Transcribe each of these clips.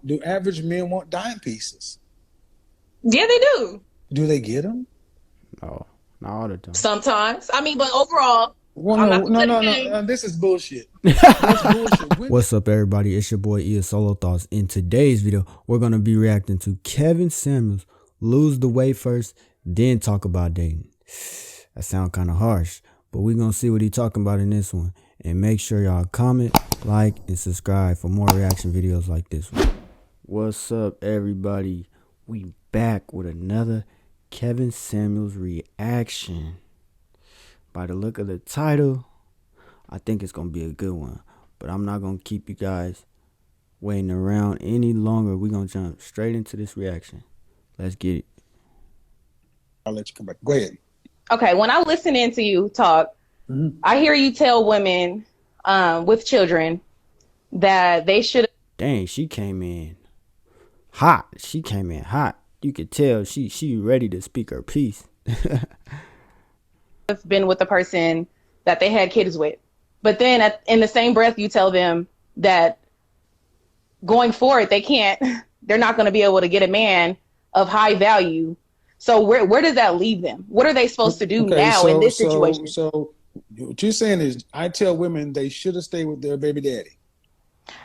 do average men want dime pieces? Yeah, they do. Do they get them? No, not all the time. Sometimes. I mean, but overall, Well, I'm no, not gonna no, say the no, no. same. This is bullshit. That's bullshit. What's up, everybody? It's your boy Eeryt Solo Thoughts. In today's video, we're gonna be reacting to Kevin Samuels lose the weight first, then talk about dating. That sound kind of harsh, but we're gonna see what he talking about in this one. And make sure y'all comment, like, and subscribe for more reaction videos like this one. What's up, everybody? We back with another Kevin Samuels reaction. By the look of the title, I think it's gonna be a good one. But I'm not gonna keep you guys waiting around any longer. We're gonna jump straight into this reaction. Let's get it. I'll let you come back. Go ahead. Okay, when I listen into you talk, I hear you tell women with children that they should Dang, she came in hot. She came in hot. You could tell she ready to speak her piece. have been with the person that they had kids with. But then in the same breath, you tell them that going forward, they're not going to be able to get a man of high value. So where does that leave them? What are they supposed to do Okay, now in this situation? so what you're saying is, I tell women they should have stayed with their baby daddy.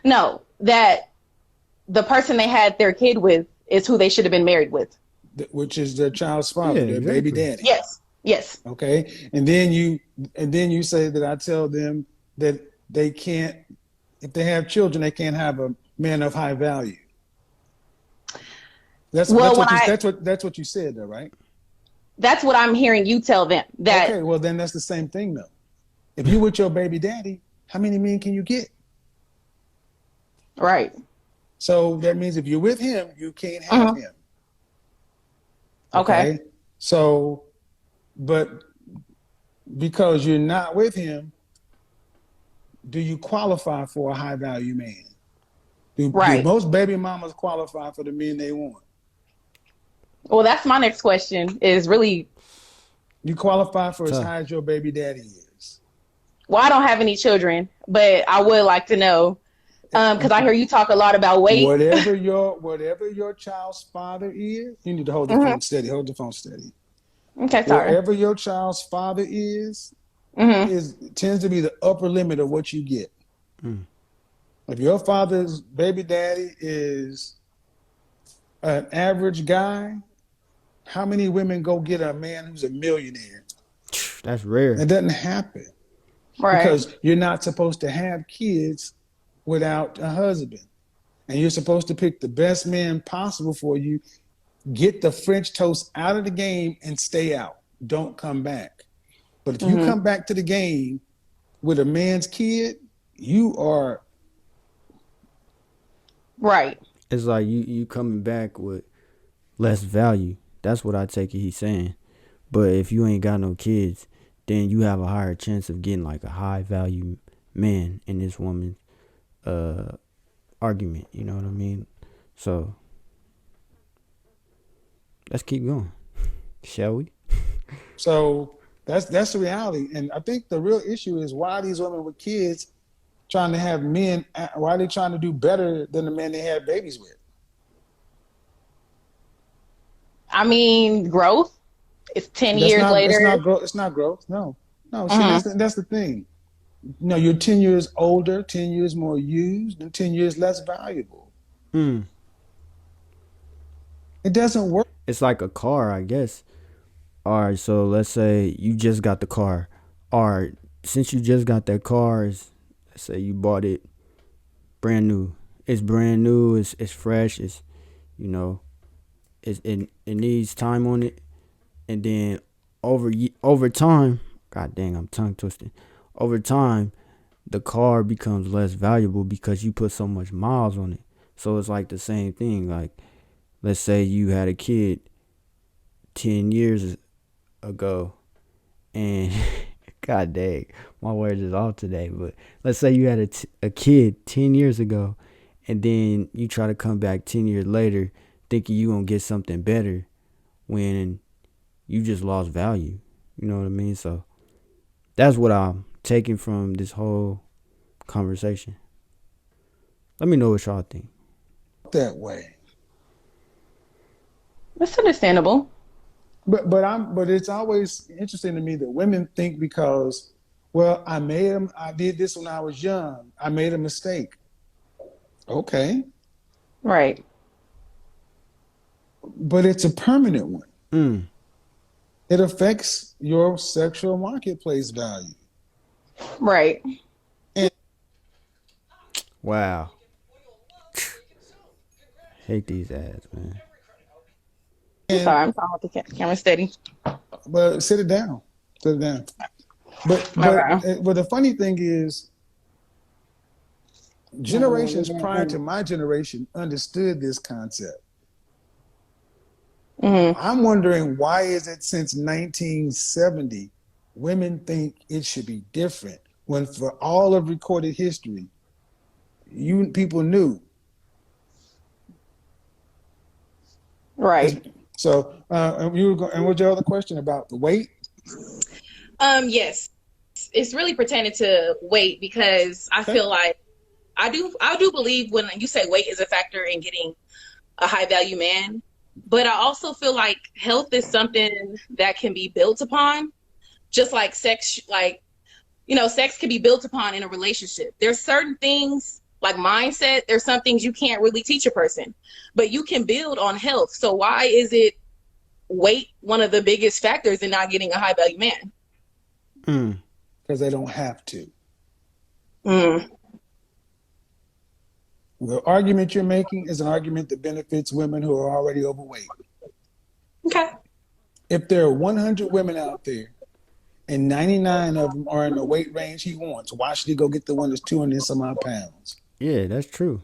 No, that the person they had their kid with is who they should have been married with. Which is their child's Yeah, father, their baby exactly. daddy. Yes, yes. Okay, and then you say that I tell them that they can't, if they have children, they can't have a man of high value. That's Well, that's when what you I that's what you said though, right? that's what I'm hearing you tell them that Okay, well then that's the same thing though. If you with your baby daddy, how many men can you get? right. So that means if you're with him, you can't have Mhm. him. Okay. Okay, so but because you're not with him, do you qualify for a high value man? Do Right. most baby mamas qualify for the men they want? Well, that's my next question is really, You qualify for as Tough. high as your baby daddy is. well, I don't have any children, but I would like to know because I hear you talk a lot about weight. Whatever your child's father is, you need to hold the Hmm. phone steady. Hold the phone steady. Okay, sorry. Wherever your child's father Hmm. is tends to be the upper limit of what you get. Mm. If your father's baby daddy is an average guy, how many women go get a man who's a millionaire? That's rare. That doesn't happen Right. because you're not supposed to have kids without a husband. And you're supposed to pick the best man possible for you. Get the French toast out of the game and stay out. Don't come back. But if you Hmm. come back to the game with a man's kid, you are Right. It's like you coming back with less value. That's what I take it he's saying. But if you ain't got no kids, then you have a higher chance of getting like a high value man in this woman's uh argument. You know what I mean? So let's keep going, shall we? so that's the reality. And I think the real issue is why these women with kids trying to have men. Why are they trying to do better than the men they had babies with? I mean, growth. It's 10 That's years not. It's later. not growth. It's not growth. No, no. See, Hmm. that's the thing. No, you're 10 years older, 10 years more used, and 10 years less valuable. Mm. It doesn't work. It's like a car, I guess. All right, so let's say you just got the car. All right, since you just got that car, let's say you bought it brand new. It's brand new. It's fresh. It's you know it needs time on it, and then over time, god dang, I'm tongue twisting. Over time, the car becomes less valuable because you put so much miles on it. So it's like the same thing. Like let's say you had a kid 10 years ago, and god dang, my words is off today. But let's say you had a kid 10 years ago, and then you try to come back 10 years later, thinking you gonna get something better when you just lost value. You know what I mean? So that's what I'm taking from this whole conversation. Let me know what y'all think. that way. That's understandable. But it's always interesting to me that women think because, well, I did this when I was young. I made a mistake. Okay, Right. but it's a permanent one. Mm. It affects your sexual marketplace value. Right. And, Wow. Hate these ads, man. I'm and sorry. I'm talking with the camera steady. but sit it down, sit it down. But but Okay. but the funny thing is, generations prior to my generation understood this concept. Mm-hmm. I'm wondering why is it since 1970 women think it should be different when for all of recorded history you people knew. It's, Right. so and you were and what's your other question about the weight? Yes. It's really pertaining to weight because I Okay. feel like I do believe when you say weight is a factor in getting a high value man, but I also feel like health is something that can be built upon, just like sex, like, sex can be built upon in a relationship. There's certain things like mindset, there's some things you can't really teach a person, but you can build on health. So why is it weight one of the biggest factors in not getting a high value man? Mm. Because they don't have to. Mm, The argument you're making is an argument that benefits women who are already overweight. okay. If there are 100 women out there and 99 of them are in the weight range he wants, why should he go get the one that's 200 and some odd pounds? Yeah, that's true.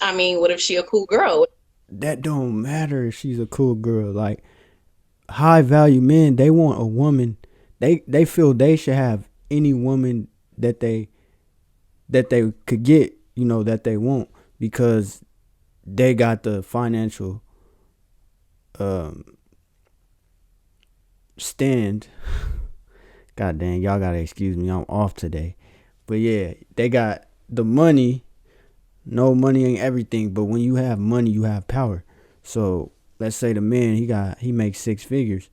I mean, what if she a cool girl? That don't matter if she's a cool girl. Like high value men, they want a woman. They feel they should have any woman that they could get, that they want because they got the financial um stand. God dang, y'all gotta excuse me, I'm off today. But yeah, they got the money. No, money ain't everything, but when you have money, you have power. So let's say the man he makes 6 figures.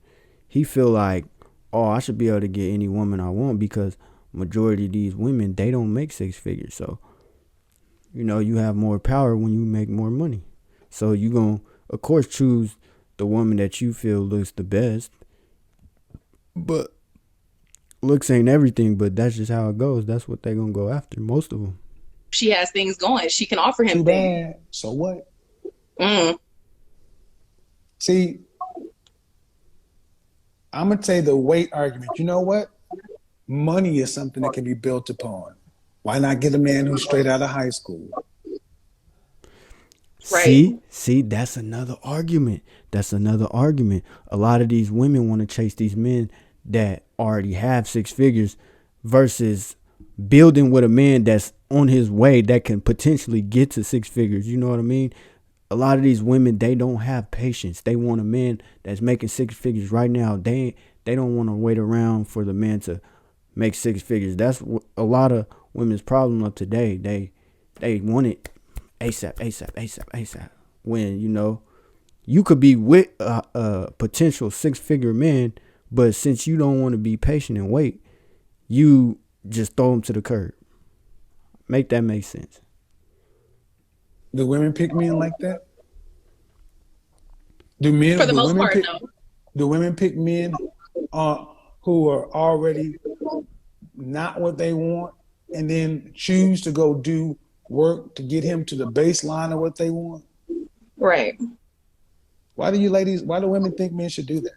He feel like, oh, I should be able to get any woman I want because majority of these women they don't make 6 figures. So you have more power when you make more money. So you gonna of course choose the woman that you feel looks the best. But looks ain't everything. But that's just how it goes. That's what they gonna go after. Most of them. She has things going. She can offer him Too things. bad. So what? Mm, See, I'm going to say the weight argument. You know what? Money is something that can be built upon. Why not get a man who's straight out of high school? right. See, that's another argument. That's another argument. A lot of these women want to chase these men that already have 6 figures versus building with a man that's on his way that can potentially get to 6 figures. You know what I mean? A lot of these women, they don't have patience. They want a man that's making 6 figures right now. They don't want to wait around for the man to make 6 figures. That's a lot of women's problem of today. They want it ASAP, ASAP, ASAP, ASAP. When you could be with a potential 6 figure man, but since you don't want to be patient and wait, you just throw him to the curb. Make that make sense? Do women pick men like that? For the Do most women part, pick no. men uh, who are already not what they want and then choose to go do work to get him to the baseline of what they want? Right. Why do women think men should do that?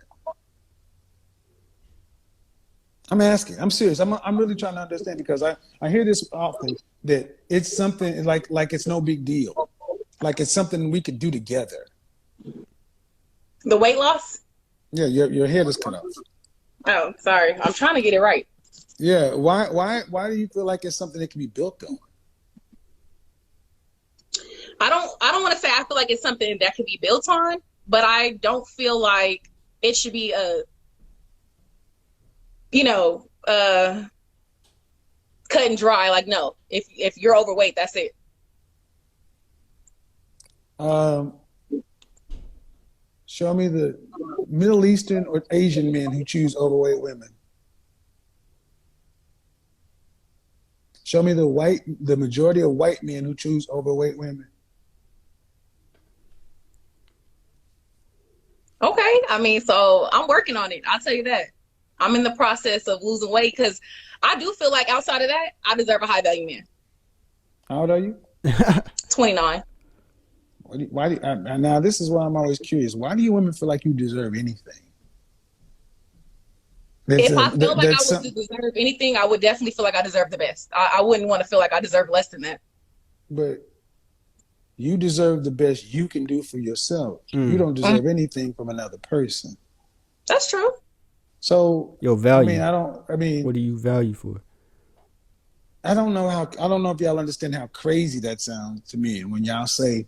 I'm asking. I'm serious. I'm really trying to understand because I hear this often that it's something like it's no big deal. Like it's something we could do together. The weight loss? Yeah, your head is cut off. Oh, sorry. I'm trying to get it right. Yeah. Why do you feel like it's something that can be built on? I don't want to say I feel like it's something that can be built on, but I don't feel like it should be you know, uh cut and dry. Like, no, if you're overweight, that's it. Um, Show me the Middle Eastern or Asian men who choose overweight women. Show me the majority of white men who choose overweight women. Okay. I mean, so I'm working on it. I'll tell you that. I'm in the process of losing weight because I do feel like outside of that, I deserve a high value man. How old are you? 29. Now this is why I'm always curious. Why do you women feel like you deserve anything? If I felt like I That's was to something. deserve anything, I would definitely feel like I deserve the best. I wouldn't want to feel like I deserve less than that. But you deserve the best you can do for yourself. You Mm. don't Mm, deserve anything from another person. that's true. So, Your I mean, value. I don't. I mean, What do you value for? I don't know how. I don't know if y'all understand how crazy that sounds to me. And when y'all say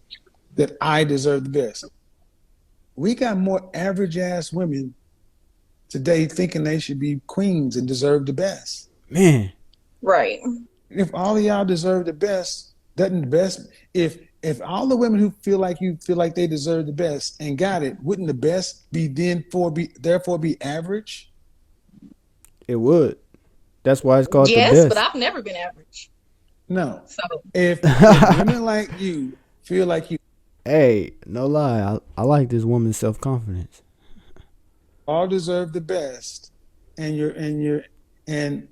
that I deserve the best, we got more average ass women today thinking they should be queens and deserve the best. Man, Right. If all of y'all deserve the best, doesn't the best? If all the women who feel like you feel like they deserve the best and got it, wouldn't the best be then for be therefore be average? it would. That's why it's called the Yes, but best. I've never been average. No. So, If women like you feel like you Hey, no lie. I like this woman's self confidence. all deserve the best, and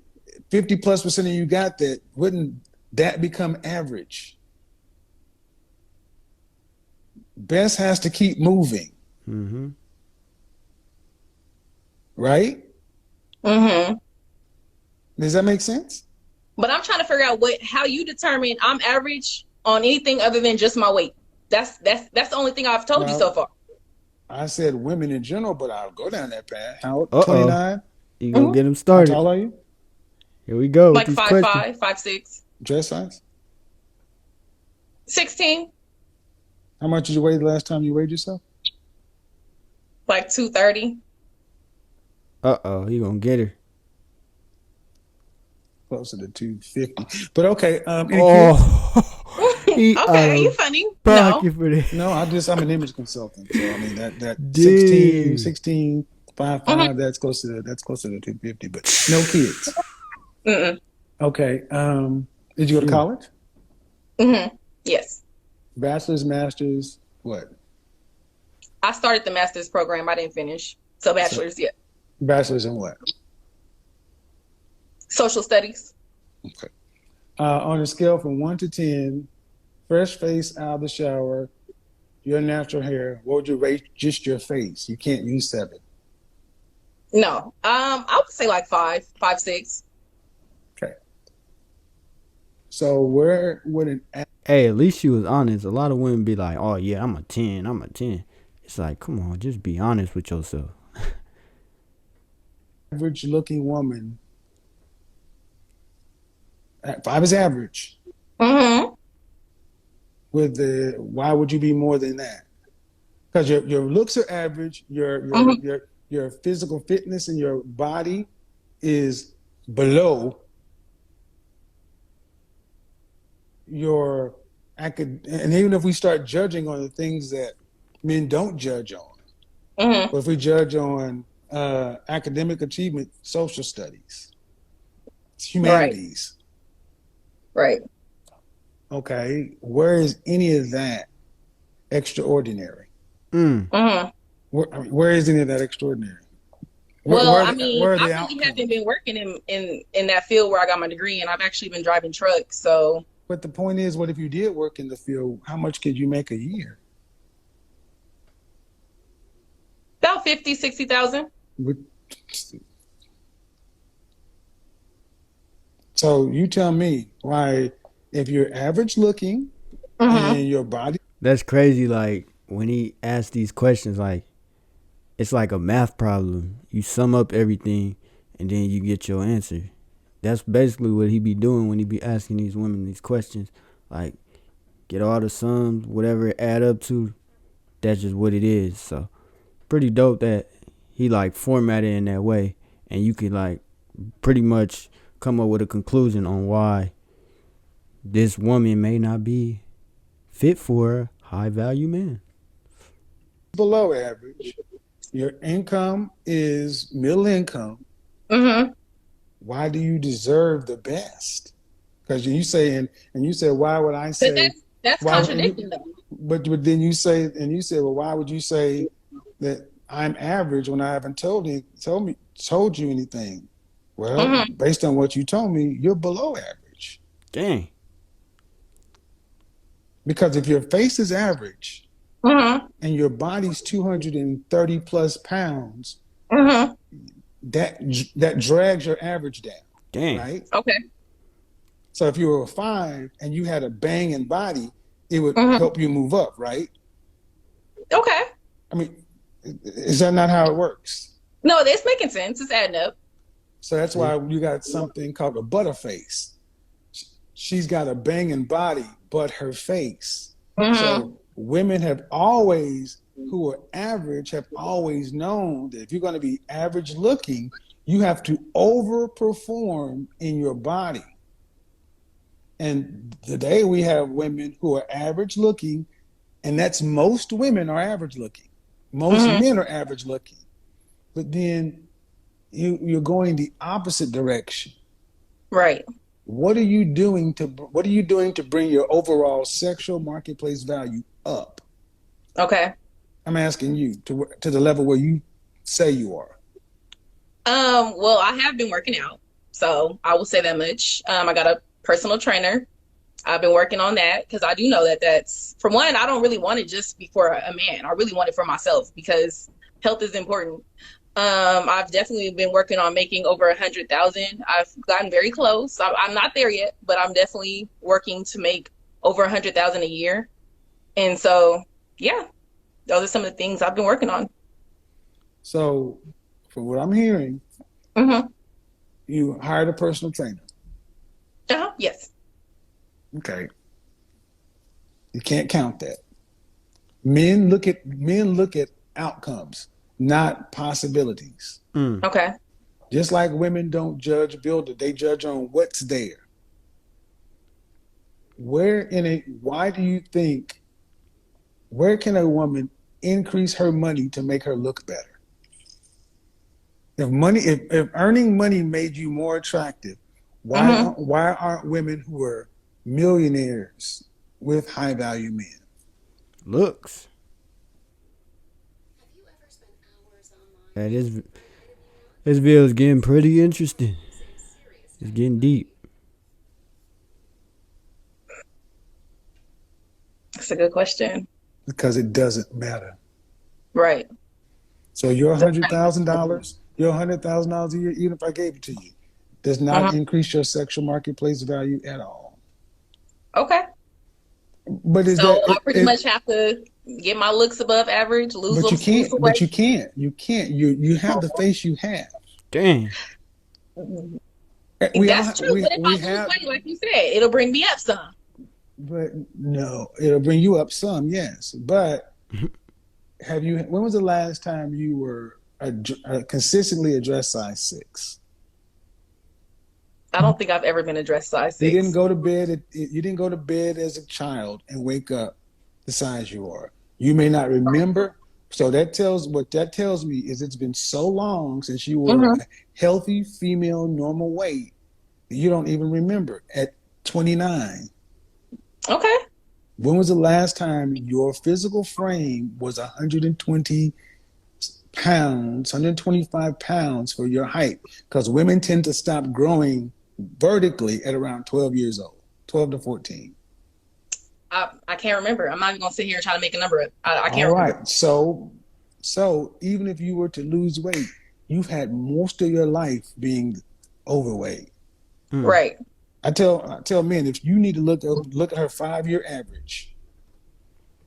50+% of you got that, wouldn't that become average? Best has to keep moving, Mm-hmm. right? hmm Does that make sense? but I'm trying to figure out how you determine I'm average on anything other than just my weight. That's the only thing I've told you so Well, far. I said women in general, but I'll go down that path. How Uh oh. 29? You gonna hmm get him How started. tall are you? Here we go with Like these questions. 5'5", 5'6", Dress size? 16, How much did you weigh the last time you weighed yourself? like 230. Uh oh, he gonna get her. Closer to 250. But okay, any kids? Oh, he out Okay, you of funny. No. pocket for that. No, I'm an image consultant. So I mean that 16, Dang. 16, 5, hmm 5, that's closer to 250, but no kids. Mm-mm. Okay. Did you go to Phew. college? hmm Yes. Bachelor's, master's, what? I started the master's program. I didn't finish. So So bachelor's, yeah. bachelor's in what? Social studies. Okay. On a scale from 1 to 10, fresh face out of the shower, your natural hair, what would you rate just your face? You can't use 7. No. I would say like 5, 5'6". Okay. So where would an Hey, at least she was honest. A lot of women be like, "Oh yeah, I'm a 10. I'm a 10." It's like, come on, just be honest with yourself. average looking woman, 5 is average, hmm why would you be more than that? Because your looks are average, hmm your physical fitness and your body is below your and even if we start judging on the things that men don't judge on, hmm but if we judge on academic achievement, social studies, Right. humanities, Right. okay, where is any of that extraordinary? Mm. hmm Where is any of that extraordinary? Well, I mean, Where are I the really haven't outcomes? been working in that field where I got my degree, and I've actually been driving trucks. So But the point is, what if you did work in the field? How much could you make a year? about 50, 60,000. So you tell me why, if you're average looking hmm and your body, That's crazy. Like when he asks these questions, like it's like a math problem. You sum up everything, and then you get your answer. That's basically what he be doing when he be asking these women these questions. Like get all the sums, whatever it add up to. That's just what it is. So pretty dope that he like formatted in that way, and you can like pretty much come up with a conclusion on why this woman may not be fit for High value man. Below average, your income is middle income. Mhm. Why do you deserve the best? Because and you say, why would I But say, that's why would and you, contradicting though. but then you say, well, why would you say that I'm average when I haven't told you anything? Well, Mhm. based on what you told me, you're below average. Dang. Because if your face is average Mhm. and your body's 230 plus pounds, Mhm. that that drags your average down, Dang. right? Okay. So if you were a 5 and you had a banging body, it would Mhm. help you move up, right? Okay. I mean, is that not how it works? No, it's making sense. It's adding up. So that's See? why you got something called a butterface. She's got a banging body, but her face. Mhm. So women have always, who are average, have always known that if you're going to be average looking, you have to overperform in your body. And today we have women who are average looking, and that's most women are average looking. Most Mhm. men are average looking. But then you're going the opposite direction. Right. What are you doing to bring your overall sexual marketplace value up? Okay. I'm asking you to the level where you say you are. Well, I have been working out, so I will say that much. I got a personal trainer. I've been working on that because I do know that that's, for one, I don't really want it just be for a man. I really want it for myself because health is important. I've definitely been working on making over 100,000. I've gotten very close. I'm not there yet, but I'm definitely working to make over 100,000 a year. And so, yeah, those are some of the things I've been working on. So, from what I'm hearing, Mm-hmm. you hired a personal trainer. Uh-huh. Yes. Okay, you can't count that. Men look at outcomes, not possibilities. Mm. Okay. Just like women don't judge a builder, they judge on what's there. Why do you think, where can a woman increase her money to make her look better? If earning money made you more attractive, Mm-hmm. why aren't women who are millionaires with high value men? Looks. Yeah, this video is getting pretty interesting. It's getting deep. That's a good question. Because it doesn't matter. Right. So your $100,000 a year, even if I gave it to you, does not Uh-huh. increase your sexual marketplace value at all. Okay. But is So that I pretty much have to get my looks above average, but you lose can't some but weight. you can't you can't you have the face you have. Dang. We That's all true. But if we I lose have weight, like you said, it'll bring me up some. but no, it'll bring you up some, yes. But when was the last time you were consistently a dress size 6? I don't think I've ever been a dress size You didn't six. go to bed. You didn't go to bed as a child and wake up the size you are. You may not remember. So what that tells me is it's been so long since you were Mm-hmm. a healthy female normal weight that you don't even remember. At 29, Okay. when was the last time your physical frame was 120 pounds, 125 pounds for your height? Because women tend to stop growing vertically at around 12 years old, 12 to 14. I can't remember. I'm not even gonna sit here and try to make a number. I All can't remember. right. So even if you were to lose weight, you've had most of your life being overweight. Mm. Right. I tell men, if you need to look at her 5 year average,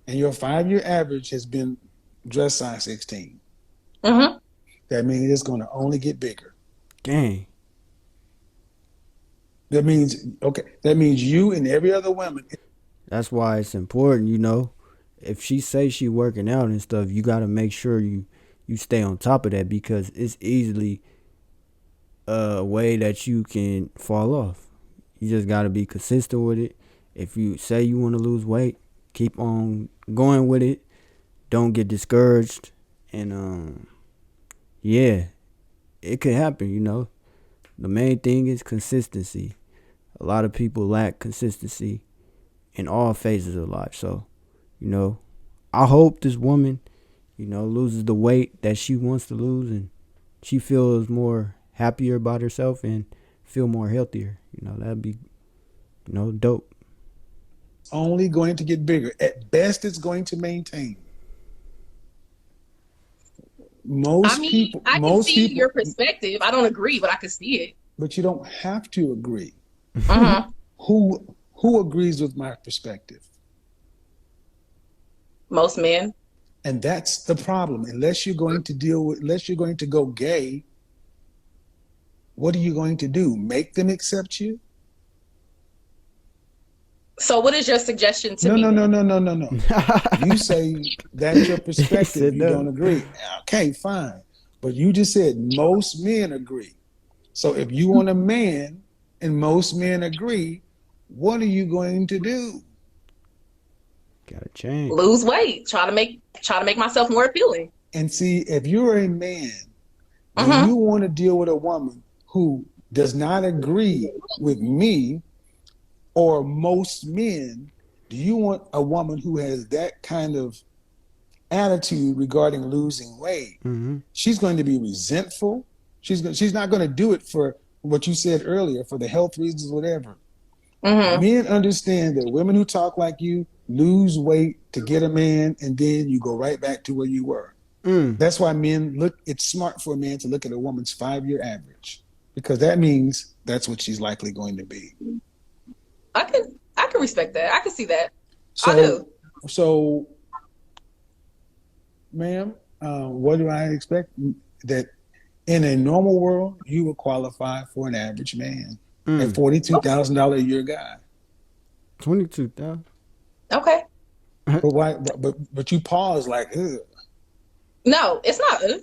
and your 5 year average has been dress size 16, Mm-hmm. that means it's going to only get bigger. Dang. That means you and every other woman. That's why it's important, you know. If she say she working out and stuff, you gotta make sure you stay on top of that because it's easily a way that you can fall off. You just gotta be consistent with it. If you say you want to lose weight, keep on going with it. Don't get discouraged, and yeah, it could happen. The main thing is consistency. A lot of people lack consistency in all phases of life. So, you know, I hope this woman, loses the weight that she wants to lose, and she feels more happier about herself and feel more healthier. That'd be, dope. Only going to get bigger. At best, it's going to maintain. I Most mean, people, I can most see people, your perspective. I don't agree, but I can see it. but you don't have to agree. Uh-huh. Who agrees with my perspective? Most men. And that's the problem. Unless you're going to go gay, what are you going to do? Make them accept you? So what is your suggestion to No, me no, no, then? no, no, no, no. You say that's your He perspective. said You no. don't agree. Okay, fine. But you just said most men agree. So if you want a man and most men agree, what are you going to do? Gotta change. Lose weight. Try to make myself more appealing. And see, if you're a man, do Uh-huh. you want to deal with a woman who does not agree with me or most men? Do you want a woman who has that kind of attitude regarding losing weight? Mm-hmm. She's going to be resentful. She's not going to do it for what you said earlier, for the health reasons, whatever. Mm-hmm. Men understand that women who talk like you lose weight to get a man, and then you go right back to where you were. Mm. That's why it's smart for a man to look at a woman's 5-year average, because that means that's what she's likely going to be. I can respect that. I can see that. I So, do. so, ma'am, what do I expect? That in a normal world, you would qualify for an average man, a Mm. $42,000 a year guy. 22,000. Okay. But why? But you pause like, ugh. No, it's not.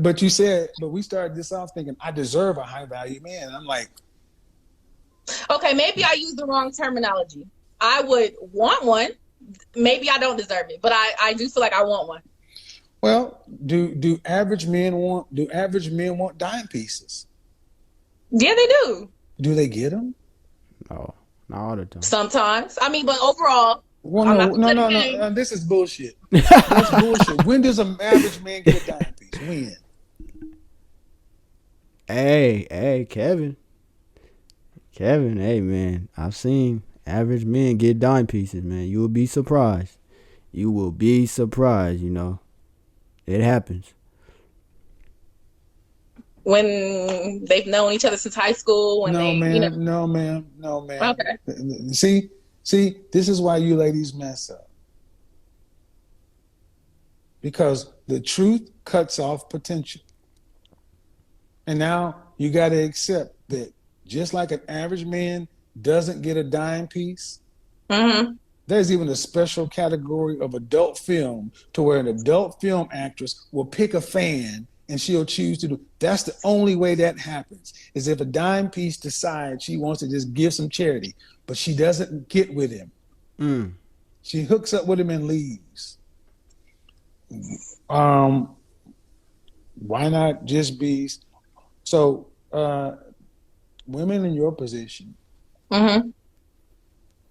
But you said, but we started this off thinking I deserve a high value man. And I'm like, Okay, maybe I used the wrong terminology. I would want one. Maybe I don't deserve it, but I do feel like I want one. well, do average men want dime pieces? Yeah, they do. Do they get them? No, not all the time. Sometimes. I mean, but overall, Well, I'm no, not gonna no, say no, the game. no. This is bullshit. That's bullshit. When does an average man get a dime piece? When? Hey, Kevin, hey man, I've seen average men get dime pieces, man. You will be surprised. You will be surprised. It happens. When they've known each other since high school, when No, they. ma'am. No, ma'am. No, ma'am. Okay. See, this is why you ladies mess up. Because the truth cuts off potential. And now you got to accept that just like an average man doesn't get a dime piece, Mm-hmm. there's even a special category of adult film to where an adult film actress will pick a fan and she'll choose to do. That's the only way that happens, is if a dime piece decides she wants to just give some charity, but she doesn't get with him. Mm. She hooks up with him and leaves. Um, why not just be so? Women in your position Mm-hmm.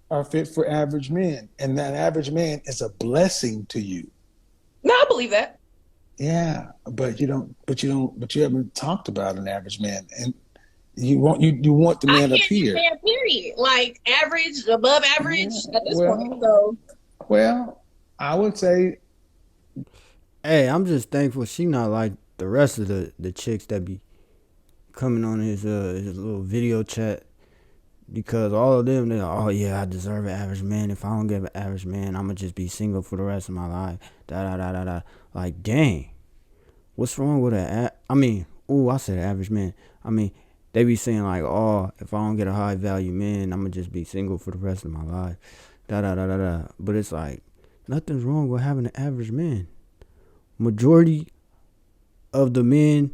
are fit for average men, and that average man is a blessing to you. No, I believe that. Yeah, but you haven't talked about an average man, and you want the I man up can't do here. man, period. Like average, above average Yeah, at this point. So well, I would say Hey, I'm just thankful she not like the rest of the chicks that be coming on his little video chat, because all of them, they're like, oh yeah, I deserve an average man. If I don't get an average man, I'ma just be single for the rest of my life. Da da da da da. Like, dang, what's wrong with I mean, I said average man. I mean, they be saying like, oh, if I don't get a high value man, I'ma just be single for the rest of my life. Da da da da da. But it's like, nothing's wrong with having an average man. Majority of the men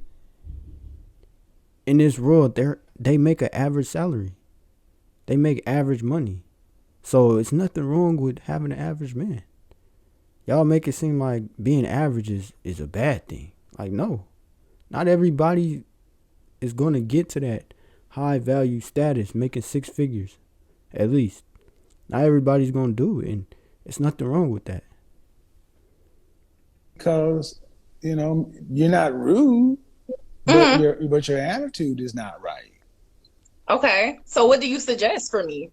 in this world, they make an average salary. They make average money. So it's nothing wrong with having an average man. Y'all make it seem like being average is a bad thing. Like, no. Not everybody is going to get to that high value status, making six figures, at least. Not everybody's going to do it, and it's nothing wrong with that. Because you're not rude, but Hmm. your attitude is not right. Okay. So what do you suggest for me?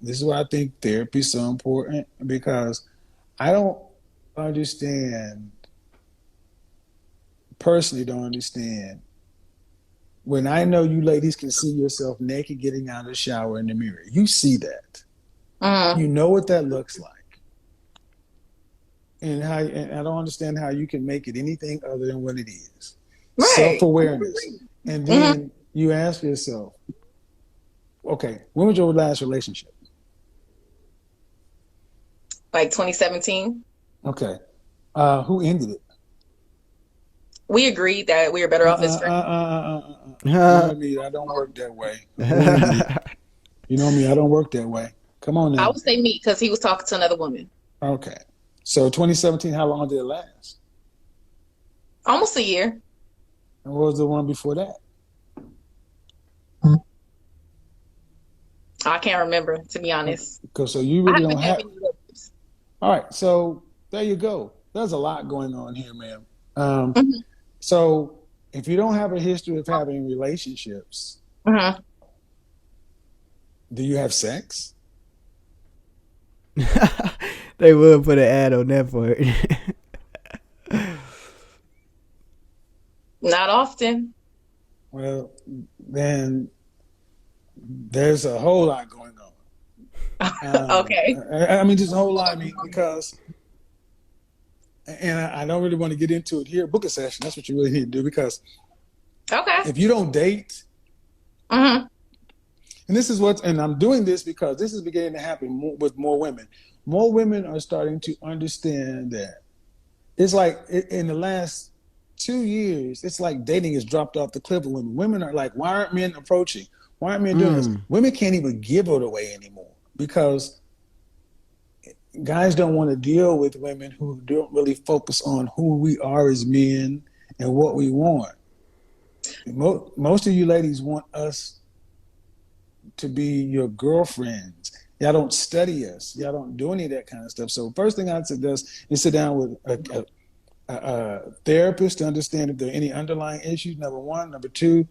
This is why I think therapy is so important because I don't understand, personally, don't understand when I know you ladies can see yourself naked getting out of the shower in the mirror. You see that. Hmm. You know what that looks like. And I don't understand how you can make it anything other than what it is. Right. Self-awareness. And Hmm. then you ask yourself, okay, when was your last relationship? Like 2017. Okay. Who ended it? We agreed that we were better off as friends. You know me, I don't work that way. Who ended it? You know me, I don't work that way. Come on I now. would say me because he was talking to another woman. Okay. So 2017, how long did it last? Almost a year. And what was the one before that? I can't remember, to be Okay. honest. So you I really don't haven't had have. many relatives. All right. So there you go. There's a lot going on here, ma'am. Um, Hmm. so if you don't have a history of having relationships, Hmm. do you have sex? They would put an ad on that for it. Not often. Well, then there's a whole lot going on. Okay. I mean, just a whole lot. I mean, because, and I don't really want to get into it here. Book a session. That's what you really need to do because Okay. if you don't date, Hmm. and this is what, and I'm doing this because this is beginning to happen with more women. More women are starting to understand that it's like in the last 2 years, it's like dating has dropped off the cliff of women. Women are like, why aren't men approaching? Why aren't men doing this? mm. Women can't even give it away anymore because guys don't want to deal with women who don't really focus on who we are as men and what we want. Most of you ladies want us to be your girlfriends. Y'all don't study us. Y'all don't do any of that kind of stuff. So first thing I'd suggest is sit down with a therapist to understand if there are any underlying issues. Number one. Number two,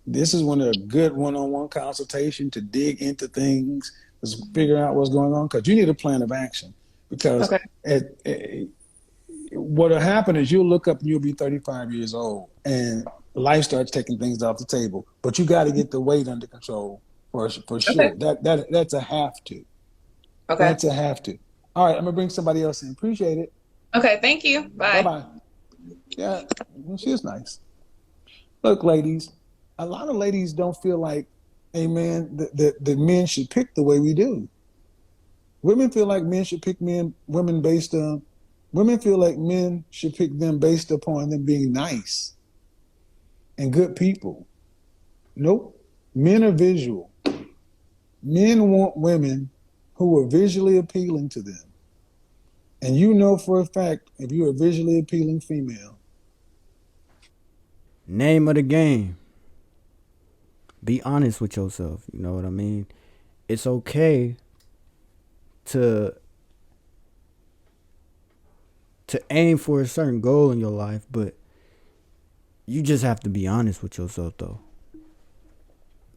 this is when a good one-on-one consultation to dig into things, to figure out what's going on, because you need a plan of action. Because Okay. what'll happen is you'll look up and you'll be 35 years old, and life starts taking things off the table. But you got to get the weight under control for Okay. sure. That's a have to. Okay. That's a have to. All right, I'm gonna bring somebody else in. Appreciate it. Okay. Thank you. Bye Bye. bye. Yeah, she is nice. Look, ladies, a lot of ladies don't feel like, hey man, the men should pick the way we do. Women feel like men should pick women based on. Women feel like men should pick them based upon them being nice and good people. Nope. Men are visual. Men want women who are visually appealing to them. And you know for a fact if you're a visually appealing female, Name of the game. Be honest with yourself. You know what I mean? It's okay to aim for a certain goal in your life, but you just have to be honest with yourself though.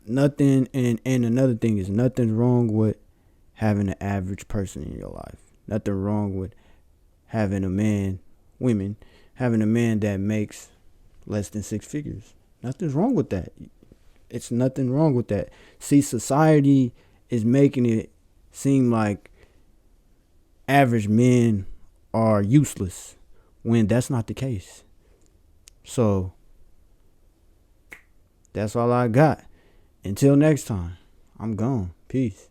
Nothing and another thing is nothing wrong with having an average person in your life. Nothing wrong with having a man, women, having a man that makes less than six figures. Nothing's wrong with that. It's nothing wrong with that. See, society is making it seem like average men are useless when that's not the case. So that's all I got. Until next time, I'm gone. Peace.